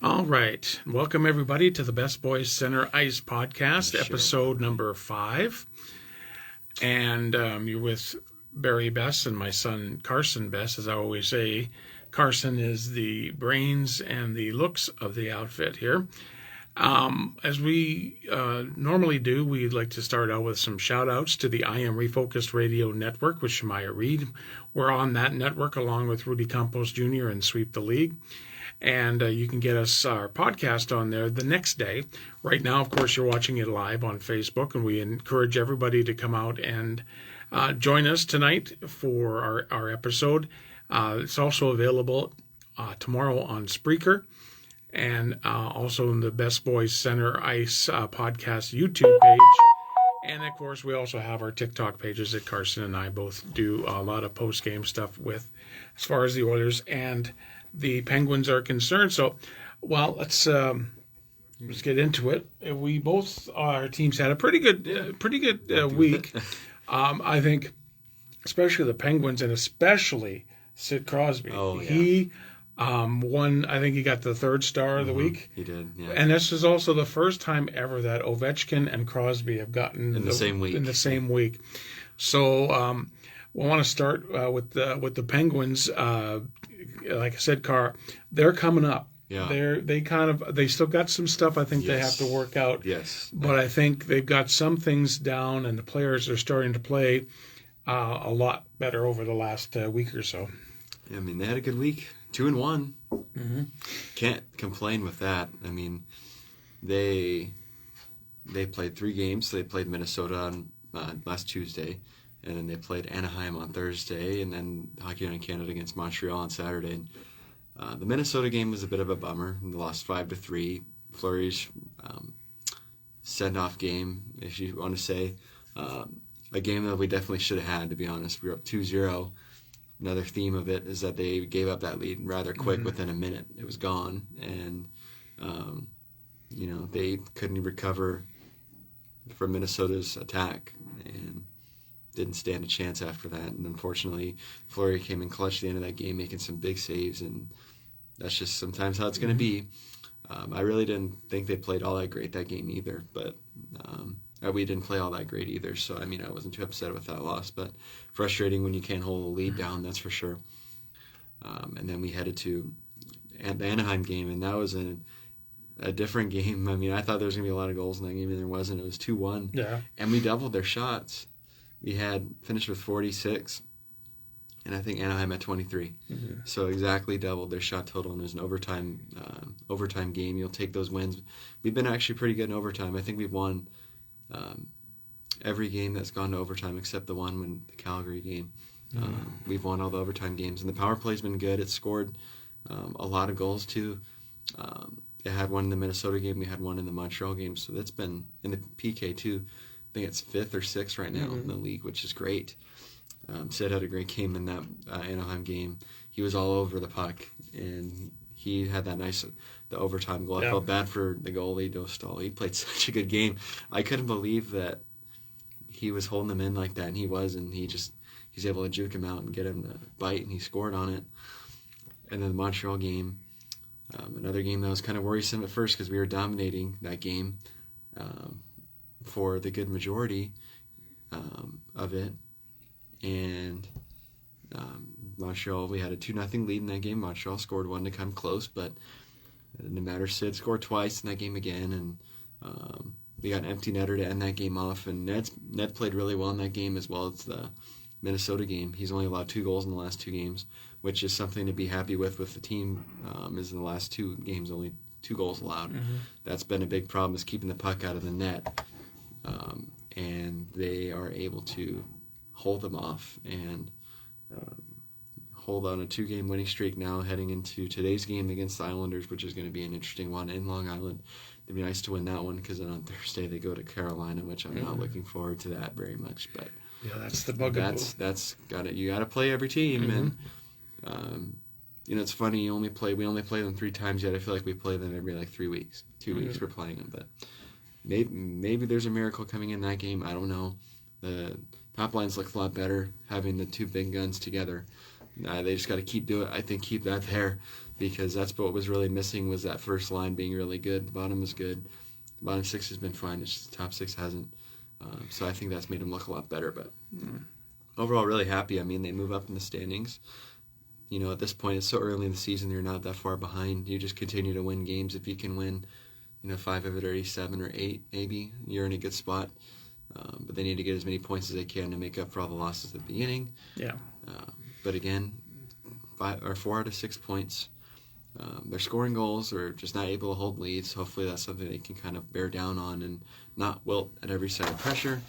All right. Welcome, everybody, to the Best Boys Center Ice podcast, episode number 5. And you're with Barry Besse and my son, Carson Besse. As I always say, Carson is the brains and the looks of the outfit here. As we normally do, we'd like to start out with some shout-outs to the I Am Refocused Radio Network with Shemaya Reed. We're on that network along with Rudy Campos Jr. and Sweep the League. And you can get us our podcast on there the next day. Right now, of course, you're watching it live on Facebook, and we encourage everybody to come out and join us tonight for our episode. It's also available tomorrow on Spreaker and also in the Best Boys Center Ice podcast YouTube page. And, of course, we also have our TikTok pages that Carson and I both do a lot of post-game stuff with as far as the Oilers and the Penguins are concerned. So, well, let's get into it. We both, our teams had a pretty good week. I think, especially the Penguins and especially Sid Crosby. Oh, yeah. He won. I think he got the third star of the week. He did. Yeah. And this is also the first time ever that Ovechkin and Crosby have gotten in the same week. In the same week. So we want to start with the Penguins. Like I said, Carr, they're coming up. Yeah. They still got some stuff I think they have to work out. Yes. But I think they've got some things down, and the players are starting to play a lot better over the last week or so. I mean, they had a good week. 2-1. Mm-hmm. Can't complain with that. I mean, they played 3 games. They played Minnesota on last Tuesday, and then they played Anaheim on Thursday, and then Hockey Night in Canada against Montreal on Saturday. And, the Minnesota game was a bit of a bummer. They lost 5-3. Fleury's send-off game, if you want to say. A game that we definitely should have had, to be honest. We were up 2-0. Another theme of it is that they gave up that lead rather quick. Mm-hmm. Within a minute. It was gone. And, they couldn't recover from Minnesota's attack and didn't stand a chance after that. And unfortunately, Fleury came in clutch at the end of that game, making some big saves. And that's just sometimes how it's going to be. I really didn't think they played all that great that game either. But we didn't play all that great either, so I wasn't too upset with that loss, but frustrating when you can't hold a lead down, that's for sure. And then we headed to the Anaheim game, and that was a different game. I thought there was going to be a lot of goals in that game, and there wasn't. It was 2-1. Yeah. And we doubled their shots. We had finished with 46, and I think Anaheim had 23. Mm-hmm. So exactly doubled their shot total, and it was an overtime game. You'll take those wins. We've been actually pretty good in overtime. I think we've won every game that's gone to overtime except the one when the Calgary game. We've won all the overtime games, and the power play's been good. It's scored a lot of goals too. It had one in the Minnesota game. We had one in the Montreal game. So that's been in the PK too. I think it's 5th or 6th right now in the league, which is great. Sid had a great game in that Anaheim game. He was all over the puck, and he had that the overtime goal. I felt bad for the goalie, Dostal. He played such a good game. I couldn't believe that he was holding them in like that, and he was, and he's able to juke him out and get him to bite, and he scored on it. And then the Montreal game, another game that was kind of worrisome at first because we were dominating that game for the good majority of it. And Montreal, we had a 2-0 lead in that game. Montreal scored one to come close, but it didn't matter. Sid scored twice in that game again, and we got an empty netter to end that game off. And Ned played really well in that game as well as the Minnesota game. He's only allowed 2 goals in the last 2 games, which is something to be happy with the team. Is in the last 2 games only 2 goals allowed. Mm-hmm. That's been a big problem, is keeping the puck out of the net, and they are able to hold them off and hold on a 2-game winning streak now heading into today's game against the Islanders, which is going to be an interesting one in Long Island. It'd be nice to win that one because then on Thursday they go to Carolina, which I'm not looking forward to that very much. But yeah, that's the bugaboo. That's got it. You got to play every team, and it's funny. We only play them 3 times yet. I feel like we play them every 3 weeks. 2 weeks we're playing them, but maybe there's a miracle coming in that game. I don't know. The top lines look a lot better having the 2 big guns together. They just got to keep that there. because that's what was really missing, was that first line being really good. The bottom was good. The bottom six has been fine. It's just the top six hasn't. So I think that's made them look a lot better. But overall, really happy. I mean, they move up in the standings. You know, at this point, it's so early in the season, you're not that far behind. You just continue to win games. If you can win, 5 of it, or 7 or 8, maybe, you're in a good spot. But they need to get as many points as they can to make up for all the losses at the beginning. Yeah. But again, 4 out of 6 points. They're scoring goals or just not able to hold leads. Hopefully that's something they can kind of bear down on and not wilt at every set of pressure.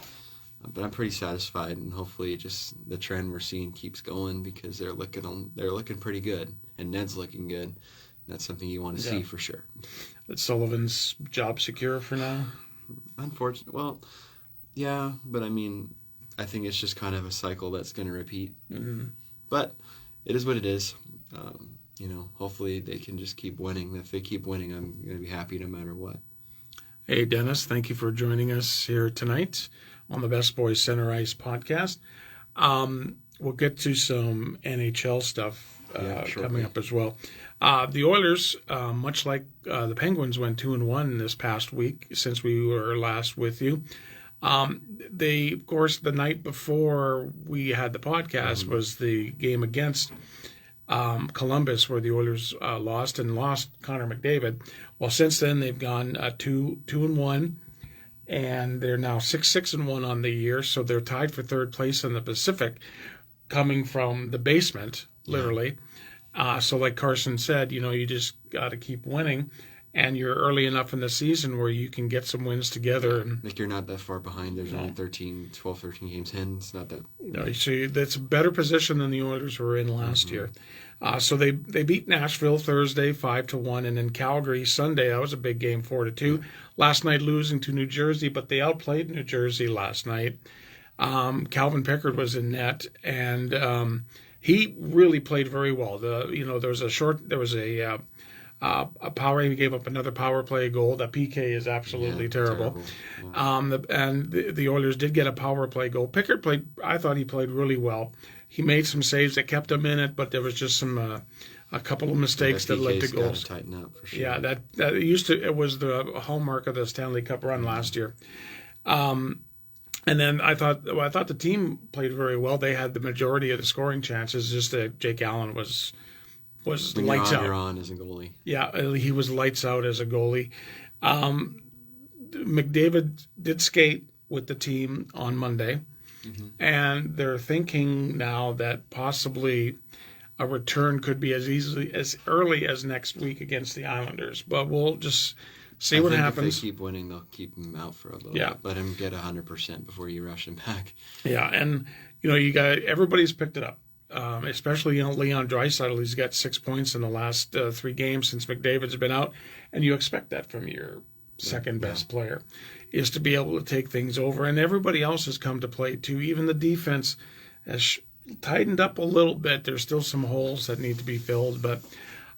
But I'm pretty satisfied, and hopefully just the trend we're seeing keeps going, because they're looking pretty good, and Ned's looking good. That's something you want to see for sure. Is Sullivan's job secure for now? Unfortunately, well, yeah, but I mean, I think it's just kind of a cycle that's going to repeat. Mm-hmm. But it is what it is. Hopefully they can just keep winning. If they keep winning, I'm going to be happy no matter what. Hey, Dennis, thank you for joining us here tonight on the Best Boys Center Ice podcast. We'll get to some NHL stuff coming up as well. The Oilers, much like the Penguins, went 2-1 this past week since we were last with you. They, of course, the night before we had the podcast was the game against Columbus, where the Oilers lost Connor McDavid. Well, since then they've gone 2-1, and they're now 6-1 on the year. So they're tied for third place in the Pacific, coming from the basement, literally. So, like Carson said, you just got to keep winning, and you're early enough in the season where you can get some wins together. And like, you're not that far behind. There's only 12, 13 games in. It's not that. So that's a better position than the Oilers were in last year. So they beat Nashville Thursday 5-1, and then Calgary Sunday. That was a big game, 4-2. Last night losing to New Jersey, but they outplayed New Jersey last night. Calvin Pickard was in net, and he really played very well. There was a power. He gave up another power play goal. The PK is absolutely terrible. Yeah. And the Oilers did get a power play goal. Pickard I thought he played really well. He made some saves that kept him in it, but there was just a couple of mistakes that led to goals. Tighten up for sure. Yeah, it was the hallmark of the Stanley Cup run last year. And then I thought the team played very well. They had the majority of the scoring chances. Just that Jake Allen was lights out. You're on as a goalie. Yeah, he was lights out as a goalie. McDavid did skate with the team on Monday, and they're thinking now that possibly a return could be as early as next week against the Islanders. But we'll just see what happens. If they keep winning, they'll keep him out for a little bit. Let him get 100% before you rush him back. Yeah, and everybody's picked it up. Especially Leon Draisaitl. He's got 6 points in the last 3 games since McDavid's been out, and you expect that from your second best player, is to be able to take things over. And everybody else has come to play too. Even the defense has tightened up a little bit. There's still some holes that need to be filled, but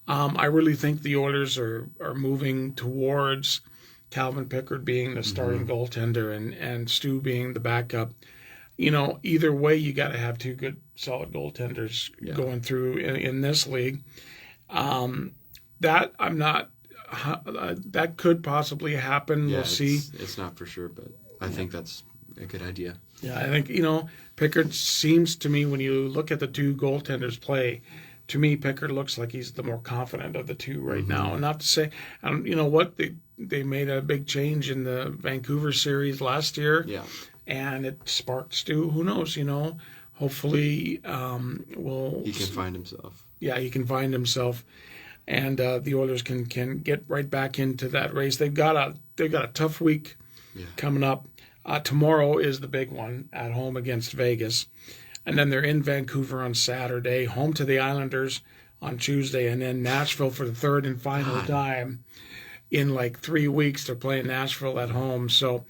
I really think the Oilers are moving towards Calvin Pickard being the starting goaltender and Stu being the backup. Either way, you got to have 2 good, solid goaltenders going through in this league. That could possibly happen. We'll see. It's not for sure, but I think that's a good idea. Yeah, I think Pickard seems to me, when you look at the 2 goaltenders play, to me Pickard looks like he's the more confident of the 2 right now. And not to say, they made a big change in the Vancouver series last year. Yeah. And it sparked Stu. Who knows? Hopefully, he can find himself. Yeah, he can find himself, and the Oilers can get right back into that race. They've got a tough week coming up. Tomorrow is the big one at home against Vegas, and then they're in Vancouver on Saturday, home to the Islanders on Tuesday, and then Nashville for the third and final time in 3 weeks. They're playing Nashville at home, so.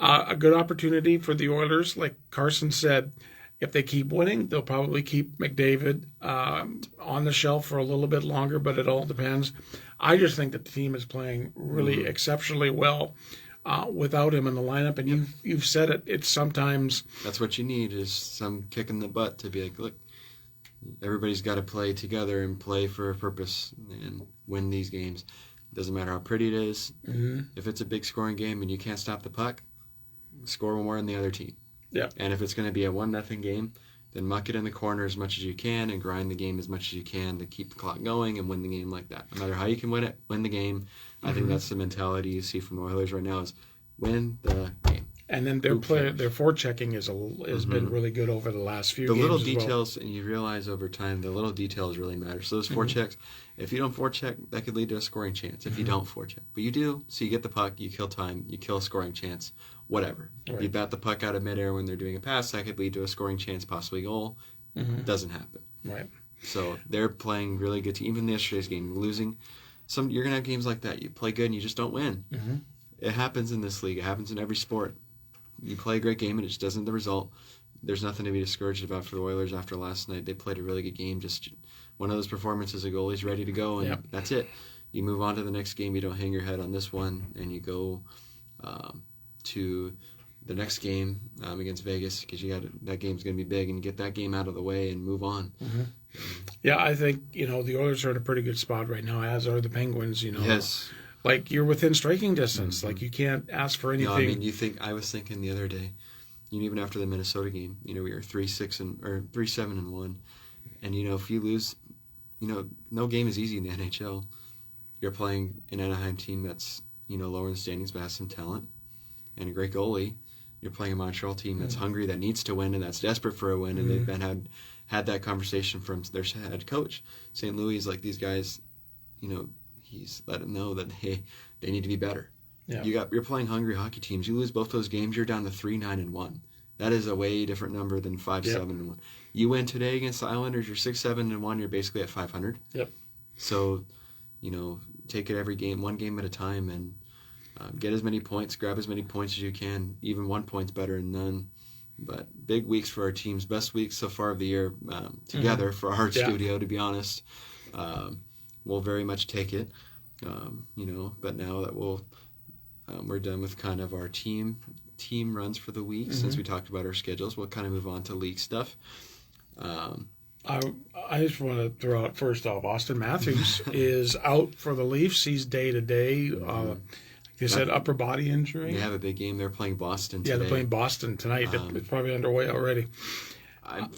A good opportunity for the Oilers. Like Carson said, if they keep winning, they'll probably keep McDavid on the shelf for a little bit longer, but it all depends. I just think that the team is playing really exceptionally well without him in the lineup, and you've said it. It's sometimes... That's what you need, is some kick in the butt to be like, look, Everybody's got to play together and play for a purpose and win these games. Doesn't matter how pretty it is. Mm-hmm. If it's a big scoring game and you can't stop the puck, score one more than the other team. Yeah. And if it's going to be a 1-0 game, then muck it in the corner as much as you can and grind the game as much as you can to keep the clock going and win the game like that. No matter how you can win it, win the game. I think that's the mentality you see from the Oilers right now is win the game. And then their forechecking has been really good over the last few games. The little as details, and you realize over time, the little details really matter. So those forechecks, if you don't forecheck, that could lead to a scoring chance if you don't forecheck. But you do, so you get the puck, you kill time, you kill a scoring chance, whatever. Right. You bat the puck out of midair when they're doing a pass, that could lead to a scoring chance, possibly goal. Doesn't happen. Right. So they're playing really good. Even yesterday's game, losing, you're going to have games like that. You play good and you just don't win. It happens in this league. It happens in every sport. You play a great game and it just doesn't the result. There's nothing to be discouraged about for the Oilers after last night. They played a really good game. Just one of those performances, a goalie's ready to go, and that's it. You move on to the next game. You don't hang your head on this one, and you go to the next game against Vegas because that game's going to be big, and you get that game out of the way and move on. Yeah, I think the Oilers are in a pretty good spot right now, as are the Penguins. Yes. Like you're within striking distance. Like you can't ask for anything. No, I mean, I was thinking the other day, even after the Minnesota game, we were 3-7-1, and if you lose, no game is easy in the NHL. You're playing an Anaheim team that's lower in the standings but has some talent and a great goalie. You're playing a Montreal team that's hungry, that needs to win, and that's desperate for a win. And they've had that conversation from their head coach. St. Louis is like these guys, he's let them know that they need to be better. Yeah. You're playing hungry hockey teams. You lose both those games, you're down to 3-9-1. That is a way different number than 5-7-1. You win today against the Islanders, you're 6-7-1. You're basically at 500. Yep. So, take it every game, one game at a time, and get as many points, grab as many points as you can. Even 1 point's better than none. But big weeks for our teams. Best weeks so far of the year together for our studio, to be honest. We'll very much take it, but now that we're done with kind of our team runs for the week, since we talked about our schedules, we'll kind of move on to league stuff. I just want to throw out, first off, Austin Matthews is out for the Leafs. He's day-to-day. They said upper body injury. They have a big game. They're playing Boston today. Yeah, they're playing Boston tonight. It's probably underway already. I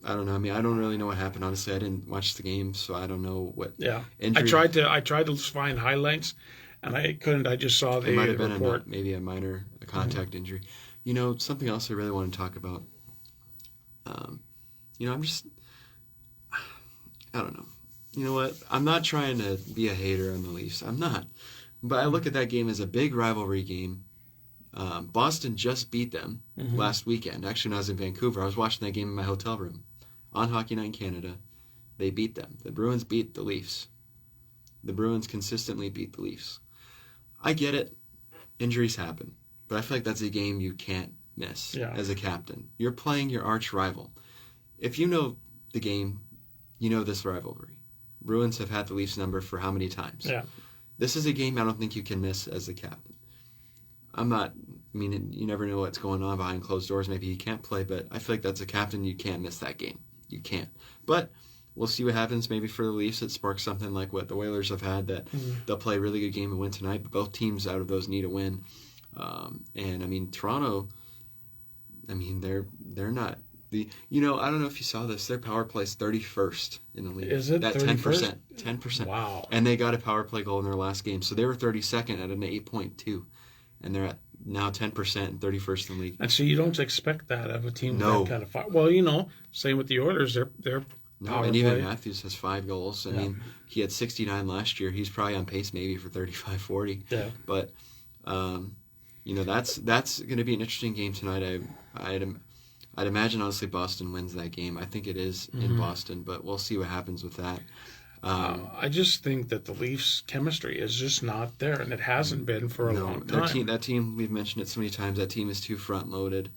don't know. I mean, I don't really know what happened. Honestly, I didn't watch the game, so I don't know what. Yeah, injury. I tried to find highlights, and I couldn't. I just saw the report. It might have been maybe a minor contact injury. Something else I really want to talk about. I don't know. You know what? I'm not trying to be a hater on the Leafs. I'm not. But I look at that game as a big rivalry game. Boston just beat them last weekend. Actually, when I was in Vancouver, I was watching that game in my hotel room on Hockey Night in Canada. They beat them. The Bruins beat the Leafs. The Bruins consistently beat the Leafs. I get it. Injuries happen. But I feel like that's a game you can't miss as a captain. You're playing your arch rival. If you know the game, you know this rivalry. Bruins have had the Leafs number for how many times? Yeah. This is a game I don't think you can miss as the captain. You never know what's going on behind closed doors. Maybe he can't play, but I feel like that's a captain. You can't miss that game. You can't. But we'll see what happens. Maybe for the Leafs, it sparks something like what the Oilers have had, that they'll play a really good game and win tonight. But both teams out of those need a win. Toronto, they're not. I don't know if you saw this. Their power play is 31st in the league. Is it that 31st? 10%? Wow. And they got a power play goal in their last game, so they were 32nd at an 8.2, and they're at now 10% and 31st in the league. And so you don't expect that of a team with that kind of fire. Well, same with the Oilers. They're power and even play. Matthews has 5 goals. I mean, he had 69 last year. He's probably on pace maybe for 35, 40. Yeah. But that's going to be an interesting game tonight. I'd imagine, honestly, Boston wins that game. I think it is in Boston, but we'll see what happens with that. I just think that the Leafs' chemistry is just not there, and it hasn't been for a long time. That team, we've mentioned it so many times, that team is too front-loaded.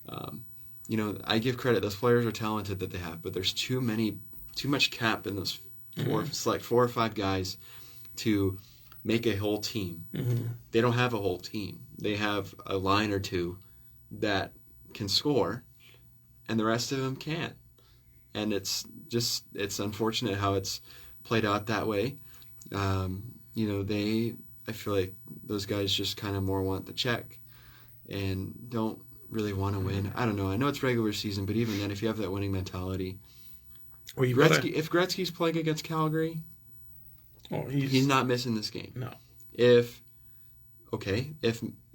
I give credit. Those players are talented that they have, but there's too much cap in those 4 or 5 guys to make a whole team. They don't have a whole team. They have a line or two that can score, and the rest of them can't. and it's unfortunate how it's played out that way. I feel like those guys just kind of more want the check and don't really want to win. I don't know. I know it's regular season, but even then, if you have that winning mentality, if Gretzky's playing against Calgary, he's not missing this game. No. If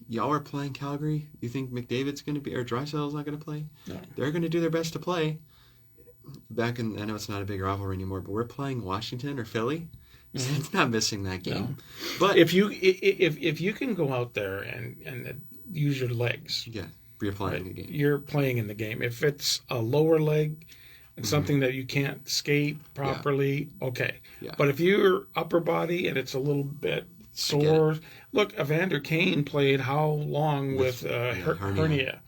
y'all are playing Calgary, you think McDavid's going to be, or Draisaitl's not going to play? No. They're going to do their best to play. I know it's not a big rivalry anymore, but we're playing Washington or Philly. Mm-hmm. It's not missing that game. No. But if you can go out there and use your legs, you're playing the game. You're playing in the game. If it's a lower leg and something that you can't skate properly, okay. Yeah. But if you're upper body and it's a little bit sore, look, Evander Kane played how long with hernia?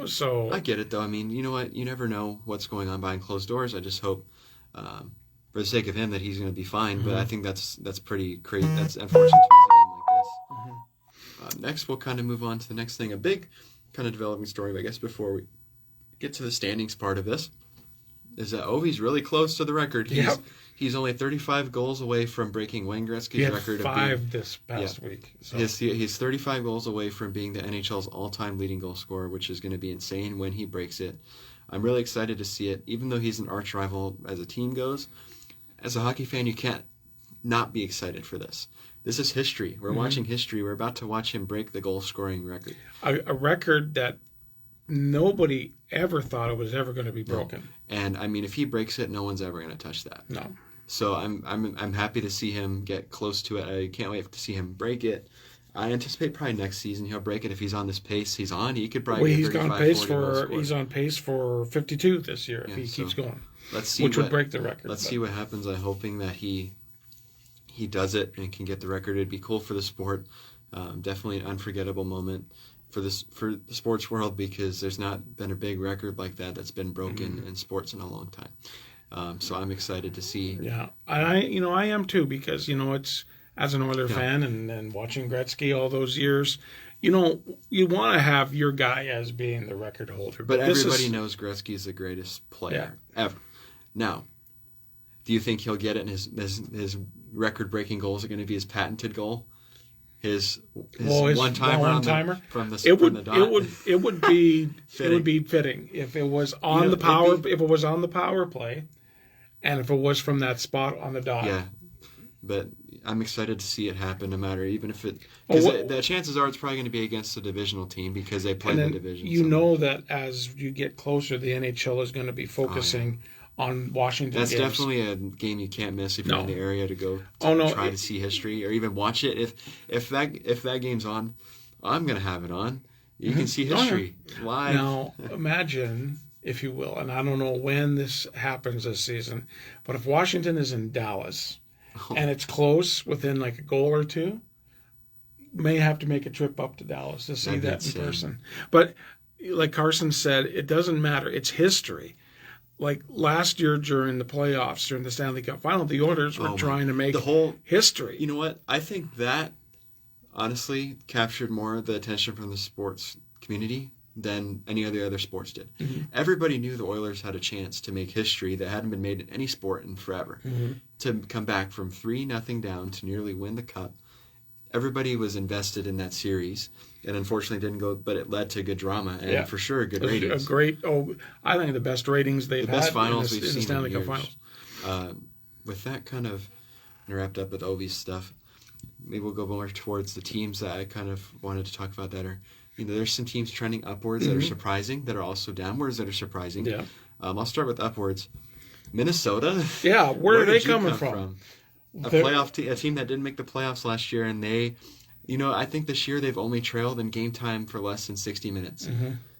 So I get it though. I mean, you know what? You never know what's going on behind closed doors. I just hope, for the sake of him, that he's going to be fine. Mm-hmm. But I think that's pretty crazy. That's unfortunate to miss a game like this. Mm-hmm. Next, we'll kind of move on to the next thing. A big kind of developing story, I guess, before we get to the standings part of this, is that Ovi's really close to the record. He's only 35 goals away from breaking Wayne Gretzky's record. He had 5 this past week. So. He's 35 goals away from being the NHL's all-time leading goal scorer, which is going to be insane when he breaks it. I'm really excited to see it, even though he's an arch rival as a team goes. As a hockey fan, you can't not be excited for this. This is history. We're watching history. We're about to watch him break the goal-scoring record. A record that nobody ever thought it was ever going to be broken. No. And, I mean, if he breaks it, no one's ever going to touch that. No. So I'm happy to see him get close to it. I can't wait to see him break it. I anticipate probably next season he'll break it. If he's on this pace he could probably get 35, 40 goals. He's on pace for 52 this year if he keeps going. Let's see would break the record. Let's see what happens. I'm hoping that he does it and can get the record. It'd be cool for the sport. Definitely an unforgettable moment for the sports world, because there's not been a big record like that's been broken in sports in a long time. So I'm excited to see. Yeah, I am too, because it's as an Oiler fan and watching Gretzky all those years, you want to have your guy as being the record holder. But everybody knows Gretzky is the greatest player ever. Now, do you think he'll get it? And his record-breaking goals are going to be his patented goal? His one-timer from the dot? It would be it would be fitting if it was on the power play, and if it was from that spot on the dot. Yeah, but I'm excited to see it happen, no matter, even if it, because the chances are it's probably going to be against a divisional team because they play the division. You know that as you get closer, the NHL is going to be focusing on Washington. That's games. Definitely a game you can't miss if you're in the area to go try to see history or even watch it. If that game's on, I'm going to have it on. You can see history live. Now imagine, if you will, and I don't know when this happens this season, but if Washington is in Dallas and it's close within like a goal or two, may have to make a trip up to Dallas to see that in person. But like Carson said, it doesn't matter. It's history. Like last year during the playoffs, during the Stanley Cup Final, the Oilers were trying to make the whole history. You know what? I think that honestly captured more of the attention from the sports community than any of the other sports did. Mm-hmm. Everybody knew the Oilers had a chance to make history that hadn't been made in any sport in forever. Mm-hmm. To come back from 3-0 down to nearly win the Cup. Everybody was invested in that series, and unfortunately didn't go, but it led to good drama and for sure good ratings. I think the best ratings they've had finals in the Stanley Cup Finals. With that kind of wrapped up with Ovi's stuff, maybe we'll go more towards the teams that I kind of wanted to talk about that are, there's some teams trending upwards that are surprising, that are also downwards that are surprising. Yeah. I'll start with upwards. Minnesota. Yeah, where are they coming from? A team that didn't make the playoffs last year, and they, I think this year they've only trailed in game time for less than 60 minutes,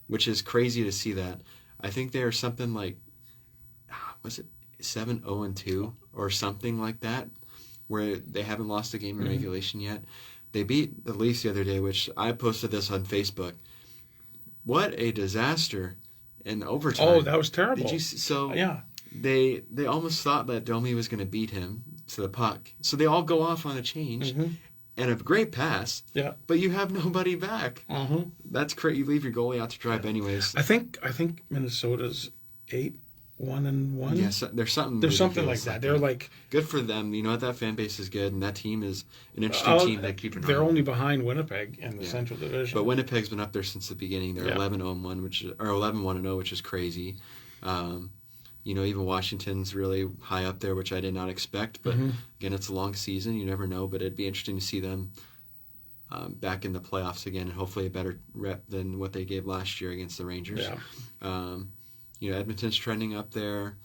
which is crazy to see that. I think they are something like, was it 7-0-2 or something like that, where they haven't lost a game in regulation yet. They beat the Leafs the other day, which I posted this on Facebook. What a disaster in overtime. Oh, that was terrible. Did you see? So yeah. They almost thought that Domi was going to beat him to the puck. So they all go off on a change and a great pass. Yeah. But you have nobody back. That's great. You leave your goalie out to dry anyways. I think Minnesota's 8 1-1. Yes, there's something. There's something like ridiculous that. They're like good for them. You know what? That fan base is good, and that team is an interesting team that keep an eye they're on. only behind Winnipeg in the Central Division. But Winnipeg's been up there since the beginning. They're 11-1, 11-1-0, which is crazy. Even Washington's really high up there, which I did not expect. But again, it's a long season. You never know. But it'd be interesting to see them back in the playoffs again, and hopefully a better rep than what they gave last year against the Rangers. Edmonton's trending up there.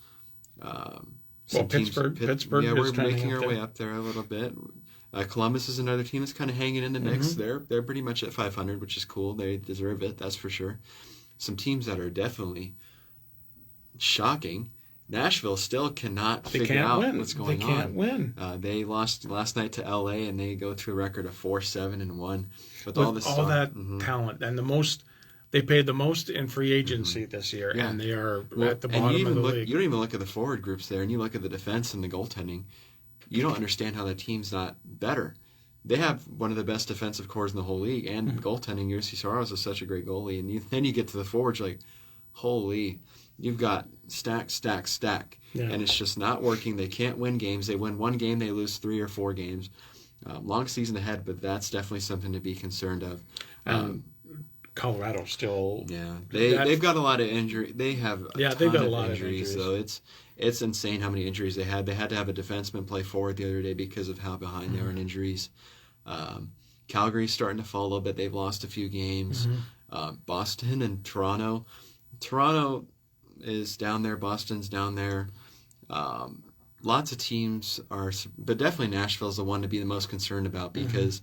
Pittsburgh. Yeah, we're trending making up our there. way up there a little bit. Columbus is another team that's kind of hanging in the mix. They're pretty much at 500, which is cool. They deserve it, that's for sure. Some teams that are definitely shocking. Nashville still cannot figure out what's going on. They can't win. They lost last night to LA, and they go to a record of 4-7-1 with all that talent and they paid the most in free agency this year, and they are at the bottom of the league. You don't even look at the forward groups there, and you look at the defense and the goaltending. You don't understand how that team's not better. They have one of the best defensive cores in the whole league, and goaltending. UC Soros is such a great goalie, and then you get to the forwards, you're like, holy, you've got stack, and it's just not working. They can't win games. They win one game, they lose 3 or 4 games. Long season ahead, but that's definitely something to be concerned of. Colorado still. Yeah, they've got a lot of injury. They have they've got a lot of injuries. So it's insane how many injuries they had. They had to have a defenseman play forward the other day because of how behind they are in injuries. Calgary's starting to fall a little bit. They've lost a few games. Boston and Toronto. Toronto is down there. Boston's down there. Lots of teams are, but definitely Nashville's the one to be the most concerned about because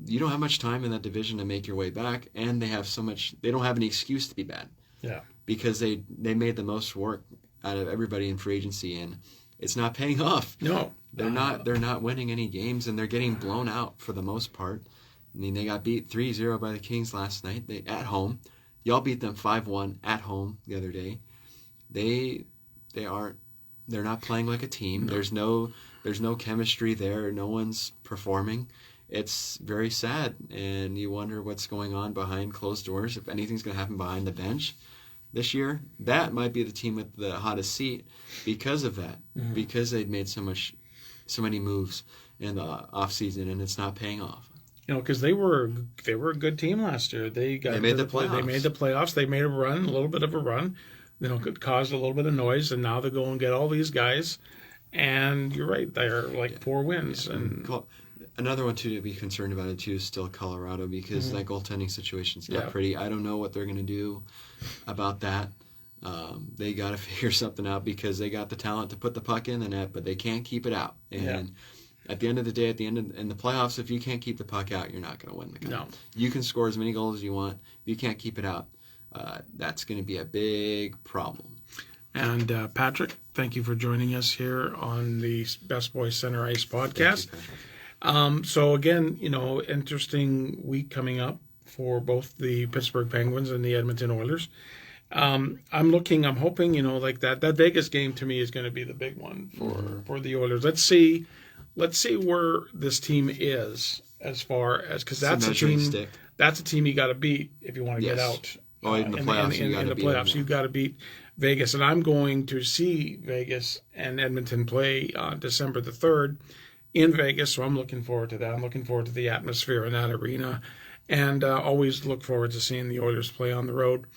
you don't have much time in that division to make your way back, and they have so much. They don't have any excuse to be bad. Yeah, because they made the most work out of everybody in free agency, and it's not paying off. No, they're not winning any games, and they're getting blown out for the most part. I mean, they got beat 3-0 by the Kings last night. They at home. Y'all beat them 5-1 at home the other day. They're not playing like a team. No. There's no chemistry there. No one's performing. It's very sad, and you wonder what's going on behind closed doors. If anything's going to happen behind the bench this year, that might be the team with the hottest seat because of that, because they'd made so many moves in the offseason, and it's not paying off. Because they were a good team last year. They made the playoffs. They made the playoffs. They made a little bit of a run. It caused a little bit of noise, and now they go and get all these guys. And you're right, they're like 4 wins. Yeah. And another one too to be concerned about it too is still Colorado because that goaltending situation's not pretty. I don't know what they're going to do about that. They got to figure something out because they got the talent to put the puck in the net, but they can't keep it out. And at the end of the day, in the playoffs, if you can't keep the puck out, you're not going to win the cup. No. You can score as many goals as you want. If you can't keep it out, that's going to be a big problem. And Patrick, thank you for joining us here on the Best Boys Center Ice podcast. So again, interesting week coming up for both the Pittsburgh Penguins and the Edmonton Oilers. I'm hoping, like that Vegas game to me is going to be the big one for the Oilers. Let's see where this team is as far as, because that's a team you got to beat if you want to get out. In the playoffs, you've got to beat Vegas, and I'm going to see Vegas and Edmonton play on December the 3rd in Vegas, so I'm looking forward to that. I'm looking forward to the atmosphere in that arena, and always look forward to seeing the Oilers play on the road.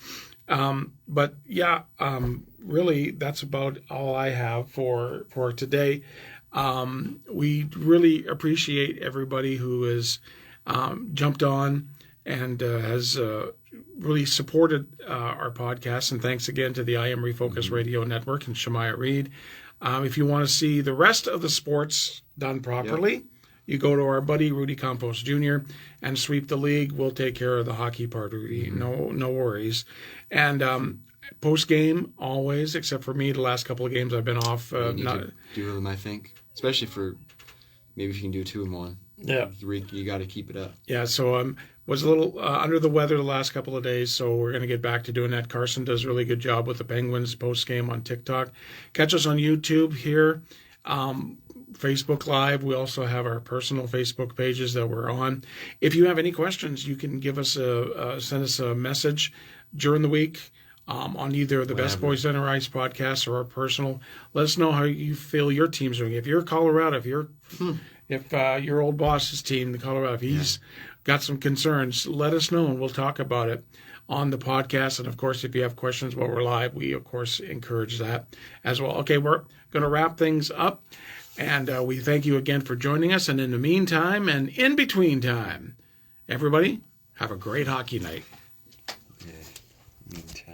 Really, that's about all I have for today. We really appreciate everybody who has jumped on and has really supported our podcast. And thanks again to the I Am Refocused Radio Network and Shemaiah Reed. If you want to see the rest of the sports done properly, you go to our buddy Rudy Campos Jr. and sweep the league. We'll take care of the hockey part, Rudy. No worries. And post game always, except for me, the last couple of games I've been off. You need to do them, I think, especially for maybe if you can do 2 in 1. Yeah, you got to keep it up. Yeah, so was a little under the weather the last couple of days, so we're going to get back to doing that. Carson does a really good job with the Penguins post game on TikTok. Catch us on YouTube here. Facebook Live. We also have our personal Facebook pages that we're on. If you have any questions, you can give us send us a message during the week on either the Best Boys Center Ice podcast or our personal. Let us know how you feel your team's doing. If you're Colorado, if your old boss's team, the Colorado, if he's got some concerns, let us know and we'll talk about it on the podcast. And of course, if you have questions while we're live, we of course encourage that as well. Okay, we're going to wrap things up, and we thank you again for joining us. And in the meantime and in between time, everybody have a great hockey night. Yeah, me too.